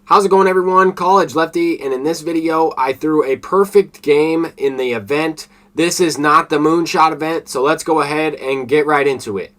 How's it going, everyone? College Lefty, and in this video I threw a perfect game in the event. This is not the Moonshot event, so let's go ahead and get right into it.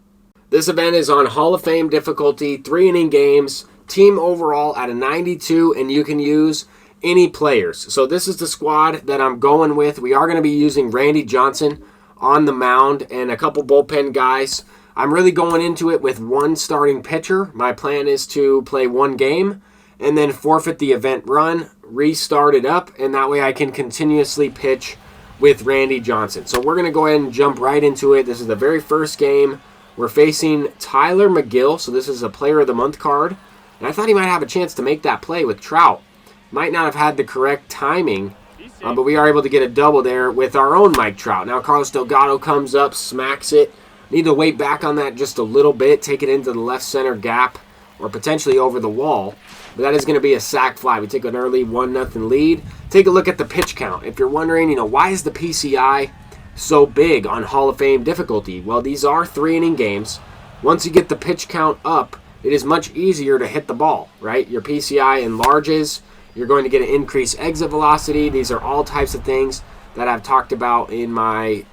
This event is on Hall of Fame difficulty, 3-inning games, team overall at a 92, and you can use any players. So this is the squad that I'm going with. We are going to be using Randy Johnson on the mound and a couple bullpen guys. I'm really going into it with one starting pitcher. My plan is to play one game and then forfeit the event run, restart it up, and that way I can continuously pitch with Randy Johnson. So we're going to go ahead and jump right into it. This is the very first game. We're facing Tyler McGill, so this is a Player of the Month card. And I thought he might have a chance to make that play with Trout. Might not have had the correct timing, but we are able to get a double there with our own Mike Trout. Now Carlos Delgado comes up, smacks it. Need to wait back on that just a little bit, take it into the left center gap, or potentially over the wall. But that is going to be a sac fly. We take an early 1-0 lead. Take a look at the pitch count. If you're wondering, why is the PCI so big on Hall of Fame difficulty? Well, these are 3-inning games. Once you get the pitch count up, it is much easier to hit the ball, right? Your PCI enlarges. You're going to get an increased exit velocity. These are all types of things that I've talked about in my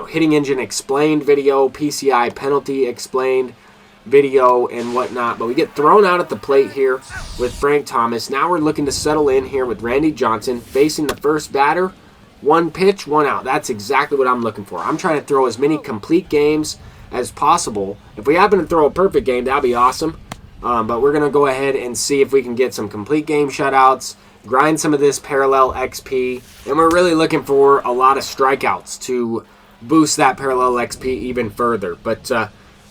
hitting engine explained video, PCI penalty explained video, and whatnot. But we get thrown out at the plate here with Frank Thomas. Now we're looking to settle in here with Randy Johnson facing the first batter. One pitch, one out. That's exactly what I'm looking for. I'm trying to throw as many complete games as possible. If we happen to throw a perfect game, that'd be awesome. But we're going to go ahead and see if we can get some complete game shutouts, grind some of this parallel XP, and we're really looking for a lot of strikeouts to boost that parallel XP even further. But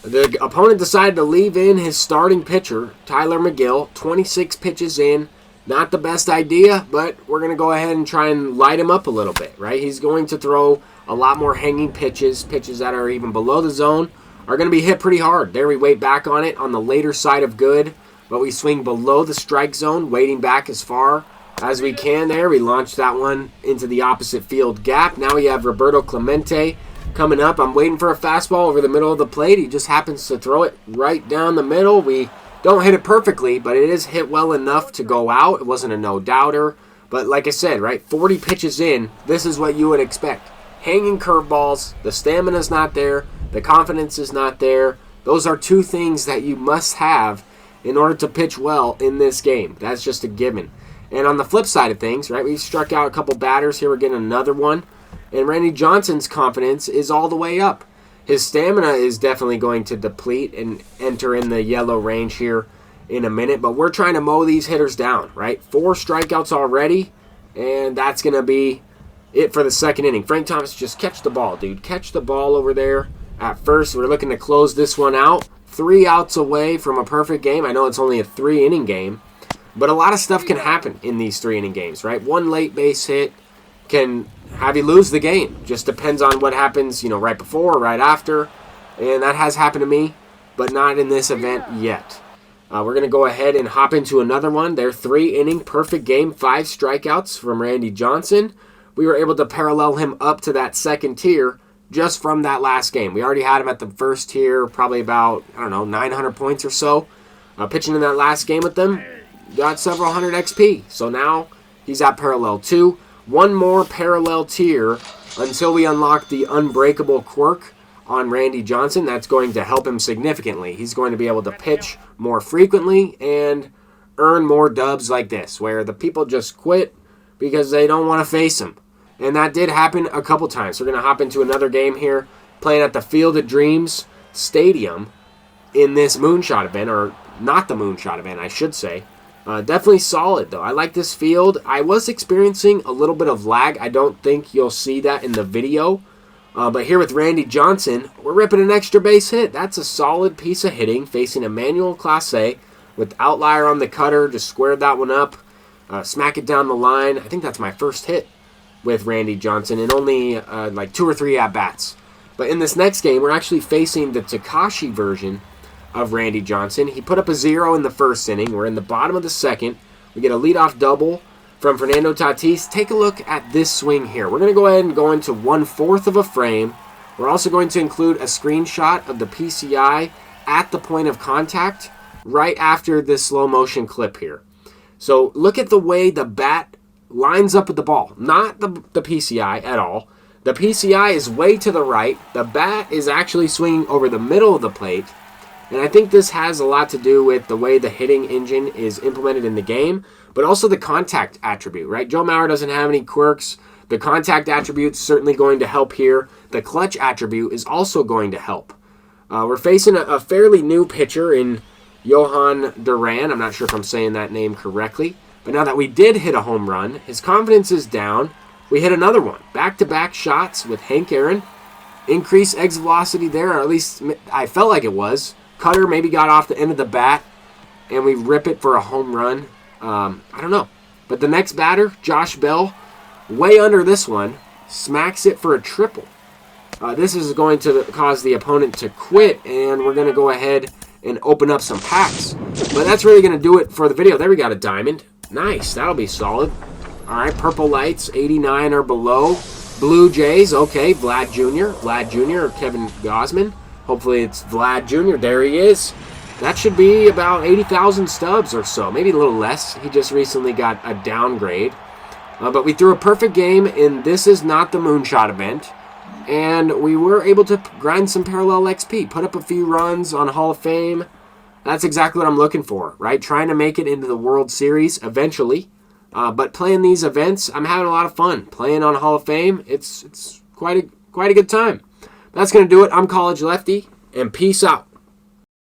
the opponent decided to leave in his starting pitcher, Tyler McGill, 26 pitches in. Not the best idea, but we're going to go ahead and try and light him up a little bit, right? He's going to throw a lot more hanging pitches, pitches that are even below the zone, are going to be hit pretty hard. There we wait back on it on the later side of good, but we swing below the strike zone, waiting back as far as we can there. We launch that one into the opposite field gap. Now we have Roberto Clemente coming up. I'm waiting for a fastball over the middle of the plate. He just happens to throw it right down the middle. We don't hit it perfectly, but it is hit well enough to go out. It wasn't a no-doubter. But like I said, right, 40 pitches in, this is what you would expect. Hanging curveballs, the stamina's not there, the confidence is not there. Those are two things that you must have in order to pitch well in this game. That's just a given. And on the flip side of things, right, we struck out a couple batters. Here we're getting another one. And Randy Johnson's confidence is all the way up. His stamina is definitely going to deplete and enter in the yellow range here in a minute. But we're trying to mow these hitters down, right? 4 strikeouts already, and that's going to be it for the second inning. Frank Thomas, just catch the ball, dude. Catch the ball over there at first. We're looking to close this one out. 3 outs away from a perfect game. I know it's only a 3-inning game, but a lot of stuff can happen in these 3-inning games, right? One late base hit can have you lose the game. Just depends on what happens, right before or right after. And that has happened to me, but not in this event yet. We're going to go ahead and hop into another one. Their 3-inning perfect game, 5 strikeouts from Randy Johnson. We were able to parallel him up to that second tier just from that last game. We already had him at the first tier, probably about, 900 points or so. Pitching in that last game with them, got several hundred XP. So now he's at parallel 2. One more parallel tier until we unlock the unbreakable quirk on Randy Johnson. That's going to help him significantly. He's going to be able to pitch more frequently and earn more dubs like this, where the people just quit because they don't want to face him. And that did happen a couple times. We're going to hop into another game here, playing at the Field of Dreams Stadium in this Moonshot event, or not the Moonshot event, I should say. Definitely solid, though. I like this field. I was experiencing a little bit of lag. I don't think you'll see that in the video. But here with Randy Johnson, we're ripping an extra base hit. That's a solid piece of hitting, facing Emmanuel Clase with outlier on the cutter. Just squared that one up. Smack it down the line. I think that's my first hit with Randy Johnson in only like 2 or 3 at-bats. But in this next game, we're actually facing the Takashi version of Randy Johnson. He put up a 0 in the first inning. We're in the bottom of the second. We get a leadoff double from Fernando Tatis. Take a look at this swing here. We're going to go ahead and go into 1/4 of a frame. We're also going to include a screenshot of the PCI at the point of contact right after this slow motion clip here. So look at the way the bat lines up with the ball. Not the PCI at all. The PCI is way to the right. The bat is actually swinging over the middle of the plate. And I think this has a lot to do with the way the hitting engine is implemented in the game, but also the contact attribute, right? Joe Mauer doesn't have any quirks. The contact attribute is certainly going to help here. The clutch attribute is also going to help. We're facing a fairly new pitcher in Johan Duran. I'm not sure if I'm saying that name correctly. But now that we did hit a home run, his confidence is down. We hit another one. Back-to-back shots with Hank Aaron. Increased exit velocity there, or at least I felt like it was. Cutter maybe got off the end of the bat, and we rip it for a home run. I don't know. But the next batter, Josh Bell, way under this one, smacks it for a triple. This is going to cause the opponent to quit, and we're going to go ahead and open up some packs. But that's really going to do it for the video. There we got a diamond. Nice. That'll be solid. All right, purple lights, 89 or below. Blue Jays, okay, Vlad Jr. Vlad Jr. or Kevin Gausman. Hopefully it's Vlad Jr. There he is. That should be about 80,000 stubs or so, maybe a little less. He just recently got a downgrade. But we threw a perfect game in This Is Not the Moonshot event. And we were able to grind some parallel XP, put up a few runs on Hall of Fame. That's exactly what I'm looking for, right? Trying to make it into the World Series eventually. But playing these events, I'm having a lot of fun. Playing on Hall of Fame, it's quite a good time. That's going to do it. I'm College Lefty, and peace out.